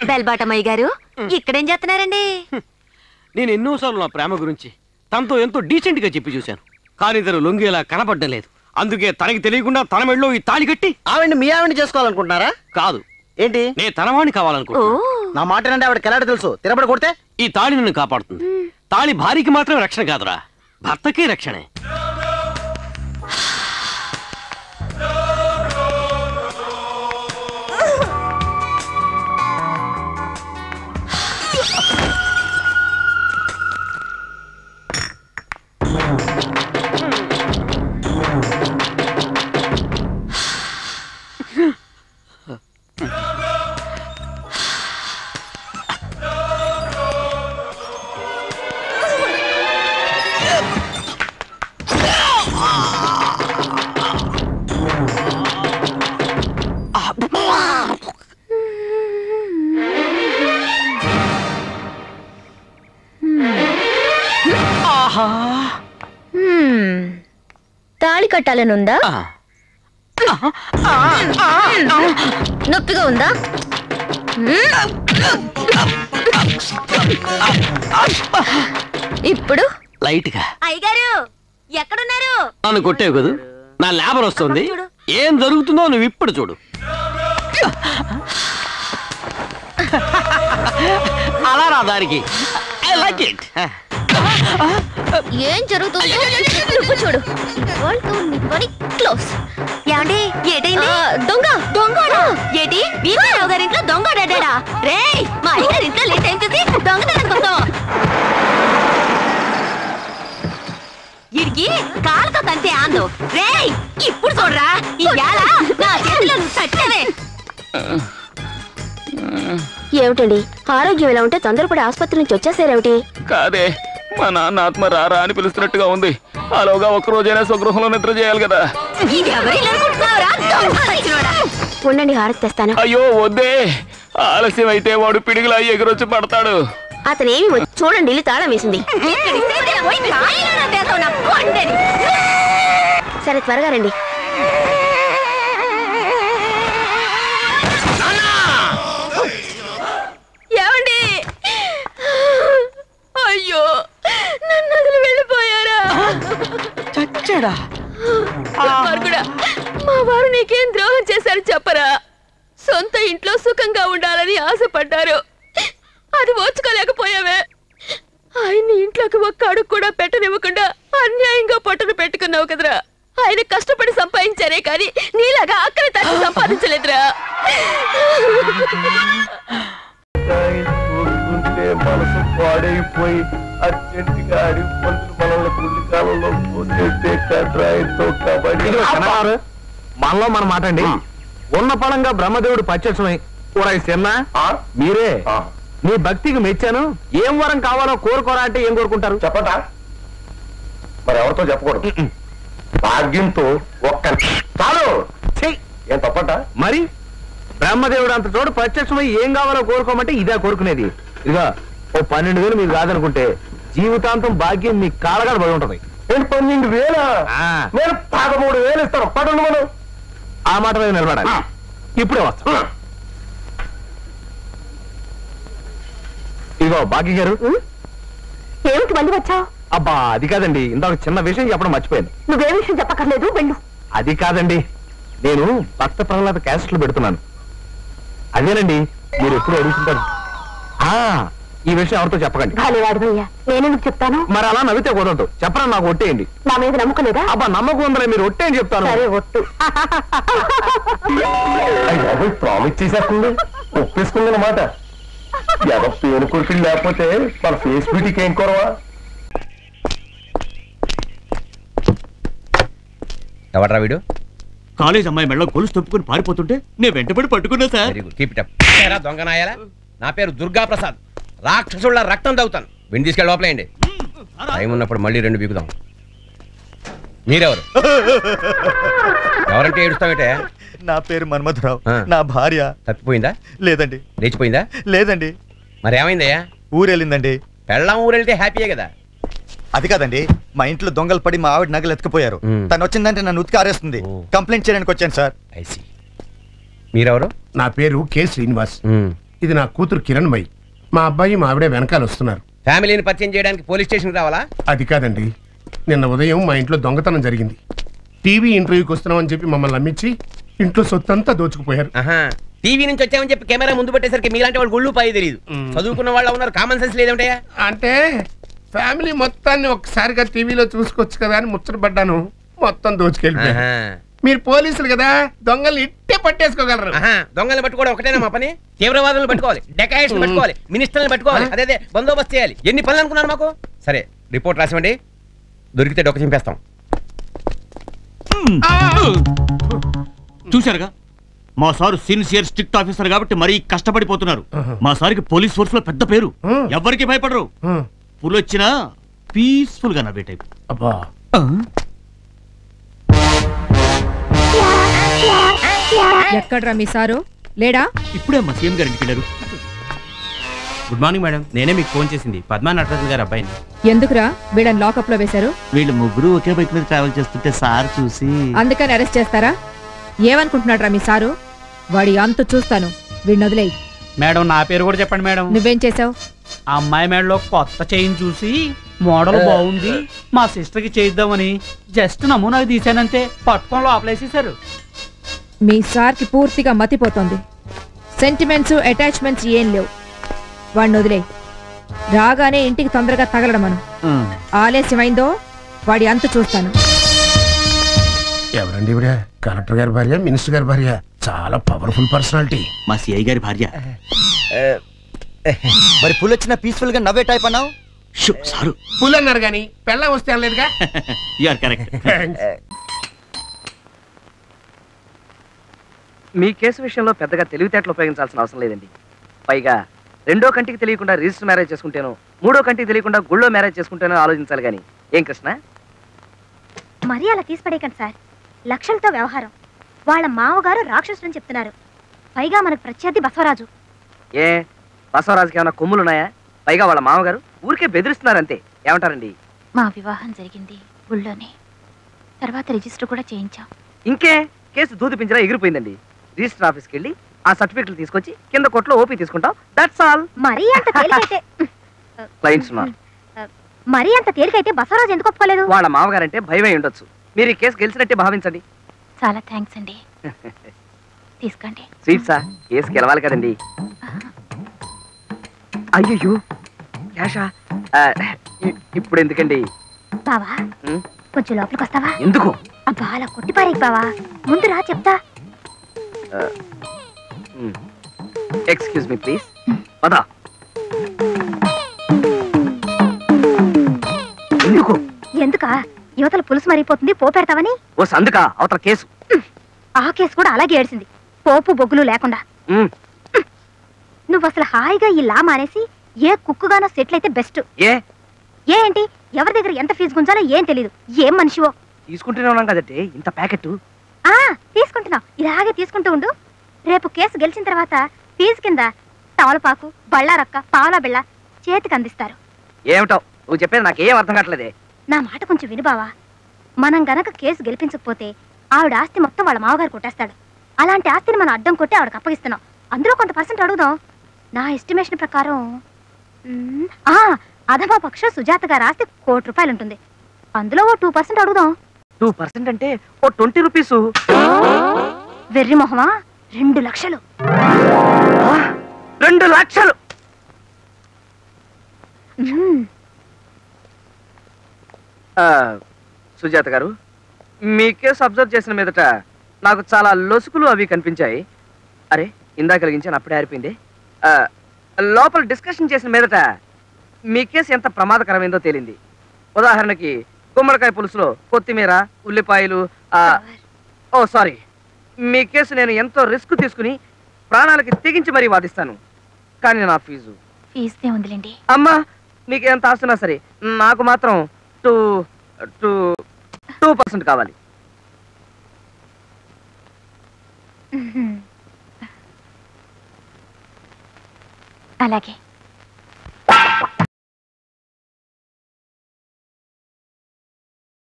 బెల్బాటమయ్య గారు ఇక్కడేం చేస్తున్నారండి? నేను ఎన్నోసార్లు నా ప్రేమ గురించి తనతో ఎంతో డీసెంట్ గా చెప్పి చూశాను, కానీ ఇద్దరు లొంగేలా కనపడ్డం లేదు. అందుకే తనకి తెలియకుండా తన మెడలో ఈ తాళి కట్టి ఆవిడ్ని మీ ఆవిడ్ని చేసుకోవాలనుకుంటున్నారా? కాదు, ఏంటి నేను తనవాణ్ణి కావాలనుకుంటున్నా. నా మాట అంటే ఆవిడ కెలాడ తెలుసు, తిరబడి కొడితే ఈ తాళి నన్ను కాపాడుతుంది. తాళి భార్యకి మాత్రమే రక్షణ కాదురా, భర్తకి రక్షణే. తాళి కట్టాలనుందా? నొప్పిగా ఉందా? ఇప్పుడు లైట్ గా. అయ్యగారు ఎక్కడున్నారు? నన్ను కొట్టేవు కదా, నా లేబర్ వస్తుంది. ఏం జరుగుతుందో నువ్వు ఇప్పుడు చూడు. అలా రా దారికి. I like it. ఏం జరుగుతుందో చూడు. క్లోజ్. ఏమండి ఏటైంది? దొంగ దొంగడా? ఏటి వీరరావు గారి ఇంట్లో దొంగ డాడా? రే మా అయ్యగారి ఇంట్లో లేట్ ఏం చూసి దొంగ ఇడికి కాళ్ళతో తంతే ఆందు. రే ఇప్పుడు చూడరా, ఈ వేళ నా చేతిలో తట్టవే. ఏమిటండి ఆరోగ్యం ఎలా ఉంటే తొందరపడి ఆసుపత్రి నుంచి వచ్చేసారేమిటి? కాదే, మా నాన్న ఆత్మ రారా అని పిలుస్తున్నట్టుగా ఉంది. అలాగా ఒక్క రోజైనా స్వగృహంలో నిద్ర చేయాలి కదా. ఉండండి హారతి తెస్తాను. అయ్యో వద్దే, ఆలస్యం అయితే వాడు పిడుగులా ఎగురొచ్చి పడతాడు. అతనేమి చూడండి, ఇల్లు తాళం వేసింది. సరే త్వరగా రండి. ఏమండి? అయ్యో నన్ను వదిలి వెళ్ళిపోయారా? చచ్చాడా? మా వారు నీకేం ద్రోహం చేశారు చెప్పరా? సొంత ఇంట్లో సుఖంగా ఉండాలని ఆశపడ్డారు, అది ఓర్చుకోలేకపోయావే. ఆయన్ని ఇంట్లోకి ఒక్క అడుగు కూడా పెట్టనివ్వకుండా అన్యాయంగా పట్టును పెట్టుకున్నావు కదరా. ఆయన కష్టపడి సంపాదించారే కానీ నీలాగా అక్కడి తగ్గి సంపాదించలేదురా. మనసు పాడైపోయి అర్జెంటుగా అడిగి పంతులు మనల్ని పుల్లి కాలంలో పోతే కట్రాయితో కబడ్డీ. మనలో మన మాట అండి. ఉన్న పడంగా బ్రహ్మదేవుడు పచ్చమై కూడా ఇస్తున్నా మీరే మీ భక్తికి మెచ్చాను. ఏం వరం కావాలో కోరుకోరా అంటే ఏం కోరుకుంటారు చెప్పటా? మరి ఎవరితో చెప్పకూడదు. భాగ్యంతో ఒక్క చాలు. ఏం తప్పట? మరి బ్రహ్మదేవుడు అంత చోటు ప్రత్యక్షమై ఏం కావాలో కోరుకోమంటే ఇదే కోరుకునేది. ఇదిగా ఓ 12,000 మీరు కాదనుకుంటే జీవితాంతం భాగ్యం మీ కాలగాడ పడి ఉంటది. 12,000? నేను 13,000 ఇస్తాను. పడండి మనం. ఆ మాట మీద నిలబడాలి. ఇప్పుడే వస్తా. ఇదిగో భాగ్య గారు. ఏమిటి మళ్ళీ వచ్చావు? అబ్బా అది కాదండి, ఇందాక చిన్న విషయం చెప్పడం మర్చిపోయాను. నువ్వే విషయం చెప్పక్కర్లేదు, వెళ్ళు. అది కాదండి, నేను భక్త ప్రహ్లాద క్యాసెట్లు పెడుతున్నాను. అదేనండి మీరు ఎప్పుడు అడుగుతుంటారు. ఈ విషయం ఎవరితో చెప్పకండి. నేనెందుకు చెప్తాను? మరి అలా నవ్వితే కుదరదు. చెప్పరా, నాకు ఒట్టేయండి. నా మీద నమ్మకం లేదా? అబ్బా నమ్మకం ఉందలే, మీరు ఒట్టేయని చెప్తాను. సరే ఒట్టు. ప్రామిస్ చేసేస్తుంది, ఒప్పేసుకుంది అన్నమాట. ఎవరు పేరు కొడుకులు లేకపోతే మన ఫేస్ బ్యూటీకి ఏం కొరవా? ఎవడ్రా వీడు? కాలేజ్ అమ్మాయి మెడలో గొలుసు తప్పుకుని పారిపోతుంటే నేను వెంటబడి పట్టుకున్నా సార్. దొంగ నాయాలా? నా పేరు దుర్గా ప్రసాద్. రాక్షసుళ్ళ రక్తం తాగుతాను. విని తీసుకెళ్ళి లోపలేయండి. టైం ఉన్నప్పుడు మళ్ళీ 2 బీగుదాం. మీరెవరు? ఎవరంటే ఏడుస్తావేటే? నా పేరు మన్మథరావు. నా భార్య తప్పిపోయిందా? లేదండి. లేచిపోయిందా? లేదండి. మరి ఏమైందయ్యా? ఊరెళ్ళిందండి. పెళ్ళాం ఊరెళ్తే హ్యాపీయే కదా. అది కాదండి, మా ఇంట్లో దొంగలు పడి మా ఆవిడ నగలు ఎత్తుకుపోయారు. తను వచ్చిందంటే నన్ను ఉతికి ఆరేస్తుంది. కంప్లైంట్ చేయడానికి వచ్చాను సార్. I see. మీరెవరు? నా పేరు కె శ్రీనివాస్. ఇది నా కూతురు కిరణ్మయి. మా అబ్బాయి మా ఆవిడే వెనకాల వస్తున్నారు. ఫ్యామిలీని పరిచయం చేయడానికి పోలీస్ స్టేషన్కి రావాలా? అది కాదండి, నిన్న ఉదయం మా ఇంట్లో దొంగతనం జరిగింది. టీవీ ఇంటర్వ్యూకి వస్తున్నామని చెప్పి మమ్మల్ని నమ్మించి ఇంట్లో సొత్తంతా దోచుకుపోయారు. టీవీ నుంచి వచ్చామని చెప్పి కెమెరా ముందు పెట్టేసరికి మీలాంటి వాళ్ళు గుళ్ళు పై తెలియదు. చదువుకున్న వాళ్ళు ఉన్నారు, కామన్ సెన్స్ లేదంటయా? అంటే ఫ్యామిలీ మొత్తాన్ని ఒక్కసారిగా టీవీలో చూసుకోవచ్చు కదా అని ముచ్చటపడ్డాను. మొత్తం దోచుకెళ్ళిపోయారు. మీరు పోలీసులు కదా, దొంగల్ని ఇట్టే పట్టేసుకోగలరు. దొంగల్ని పట్టుకోవడం ఒకటేనా మా పని? తీవ్రవాదులను పట్టుకోవాలి, డెకాయిట్స్ పట్టుకోవాలి, మినిస్టర్ని పట్టుకోవాలి, అదే బందోబస్తు చేయాలి. ఎన్ని పనులు అనుకున్నారు మాకు? సరే, రిపోర్ట్ రాసివ్వండి. దొరికితే డొక్క చింపేస్తాం. చూశారుగా, మా సారు సిన్సియర్ స్ట్రిక్ట్ ఆఫీసర్ కాబట్టి మరీ కష్టపడిపోతున్నారు. మా సారికి పోలీస్ ఫోర్స్ లో పెద్ద పేరు, ఎవరికి భయపడరు. పులు వచ్చినా పీస్ఫుల్ గా నవ్వే టైప్. అబ్బా, ఎక్కడ్రా మీ సారు? లేడా? ఇప్పుడే మా సీఎం గారు ఇంటికి వెళ్ళారు. గుడ్ మార్నింగ్ మేడం, నేనే మీకు ఫోన్ చేసింది పద్మా నటరాజన్ గారు అబ్బాయిని. ఎందుకురా వీళ్ళని లాకప్ లో వేశారు? వీళ్ళు ముగ్గురు ఒకే బైక్ మీద ట్రావెల్ చేస్తుంటే సార్ చూసి అందుకని అరెస్ట్ చేస్తారా? ఏమనుకుంటున్నాడ్రా మీ సారు? వాడి అంతు చూస్తాను, వీడిని వదిలేయి. మేడం నా పేరు కూడా చెప్పండి మేడం. నువ్వేం చేసావు? ఆ అమ్మాయి మేడలో కొత్త చైన్ చూసి మోడల్ బాగుంది, మా సిస్టర్ కి చేయిద్దామని జస్ట్ నమూనాకి తీసానంతే, పట్టుకొని లోపలేసేసారు. మీ సార్కి పూర్తిగా మతిపోతుంది. సెంటిమెంట్స్ అటాచ్మెంట్స్ ఏం లేవు. వాడిని వదిలేయి. రాగానే ఇంటికి తొందరగా తగలడం మనం. ఆలస్యమైందో వాడి అంతు చూస్తాను. ఎవరండి ఇవిడ? కలెక్టర్ గారి భార్య, మినిస్టర్ గారి భార్య, చాలా పవర్ఫుల్ పర్సనాలిటీ. మా సిఐ గారి భార్య. మరి పుల్ వచ్చిన పీస్ఫుల్ గా నవ్వే టైప్ అన్నావు. సారు పుల్ అన్నారు కానీ పెళ్ళం వస్తే అనలేదుగా. మీ కేసు విషయంలో పెద్దగా తెలివితేటలు ఉపయోగించాల్సిన అవసరం లేదండి. పైగా రెండో కంటికి తెలియకుండా రిజిస్టర్ మ్యారేజ్ చేసుకుంటేనో, మూడో కంటికి తెలియకుండా గుళ్ళో మ్యారేజ్ చేసుకుంటేనో ఆలోచించాలి కానీ. ఏం కృష్ణ? మరీ అలా తీసిపడేయకండి సార్. లక్షలతో వ్యవహారం. వాళ్ళ మామగారు రాక్షసులని చెప్తున్నారు. పైగా మనకు ప్రత్యర్థి బసవరాజు. ఏ బసవరాజుకి ఏమైనా కొమ్ములున్నాయా? పైగా వాళ్ళ మామగారు ఊరికే బెదిరిస్తున్నారంతే. ఏమంటారండి? మా వివాహం జరిగింది గుళ్ళోనే. తర్వాత రిజిస్టర్ కూడా చేయించాం. ఇంకే కేసు దూది పింజరా ఎగిరిపోయిందండి. రిజిస్టర్ ఆఫీస్కి వెళ్ళి ఆ సర్టిఫికెట్లు తీసుకొచ్చి కింద కోర్టులో ఓపీ తీసుకుంటాం. That's all. మరీ అంత తేలికైతే క్లయింట్స్ ఉన్నారు. మరీ అంత తేలికైతే బసవరాజు ఎందుకు ఒప్పుకోలేదు? వాళ్ళ మామగారంటే భయమై ఉండొచ్చు. మీరు ఈ కేసు గెలిచినట్టే భావించండి. చాలా థ్యాంక్స్ అండి. తీసుకోండి. స్వీట్సా? కేసు గెలవాలి కదండి. అయ్యో క్యాషా? ఇప్పుడు ఎందుకండి బావా? కొంచెం లోపలికి వస్తావా? ఎందుకు? అబ్బా అలా కొట్టిపారేకి బావా. ముందు రా చెప్తా. Excuse me please. పదా. ఎందుకు? ఎందుకా? యువతల పులుసు మరిగిపోతుంది, పోపెడతావని. ఓ సందుకా అవతల కేసు. ఆ కేసు కూడా అలాగే ఏడ్చింది, పోపు బొగ్గులు లేకుండా. నువ్వు అసలు హాయిగా ఈ లా మానేసి ఏ కుక్కుగానో సెటిల్ అయితే బెస్ట్. ఏంటి ఎవరి దగ్గర ఎంత ఫీజు గుంజాలో ఏం తెలీదు. ఏం మనిషివో. తీసుకుంటూనే ఉన్నాం కదంటే ఇంత ప్యాకెట్. తీసుకుంటున్నావు, ఇలాగే తీసుకుంటూ ఉండు. రేపు కేసు గెలిచిన తర్వాత ఫీజు కింద తవలపాకు, బళ్ళారక్క, పావలా బిళ్ళ చేతికి అందిస్తారు. ఏమిటో నువ్వు చెప్పేది నాకేం అర్థం కావట్లేదే. నా మాట కొంచెం వినుబావా. మనం గనక కేసు గెలిపించకపోతే ఆవిడ ఆస్తి మొత్తం వాళ్ళ మామగారు కొట్టేస్తాడు. అలాంటి ఆస్తిని మనం అడ్డం కొట్టి ఆవిడకి అప్పగిస్తున్నాం. అందులో కొంత పర్సెంట్ అడుగుదాం. నా ఎస్టిమేషన్ ప్రకారం అధమా పక్ష సుజాత గారి ఆస్తి ₹1,00,00,000 ఉంటుంది. అందులో ఓ 2% అడుగుదాం. 2% అంటే ఓ 20 రూపీసు. వెర్రి మొహమా, 2 లక్షలు. 2 లక్షలు? సుజాత గారు, మీ కేసు అబ్జర్వ్ చేసిన మీదట నాకు చాలా లొసుకులు అవి కనిపించాయి. అరే ఇందాక కలిగించాను, అప్పుడే ఆరిపోయింది. లోపల డిస్కషన్ చేసిన మీదట మీ కేసు ఎంత ప్రమాదకరమైందో తేలింది. ఉదాహరణకి గుమ్మడికాయ పులుసులో కొత్తిమీర, ఉల్లిపాయలు. సారీ, మీ కేసు నేను ఎంతో రిస్క్ తీసుకుని ప్రాణాలకి తెగించి మరీ వాదిస్తాను. కానీ నా ఫీజు ఉందిలేండి. అమ్మా, మీకు ఎంత ఆస్తున్నా సరే నాకు మాత్రం 2% కావాలి. అలాగే.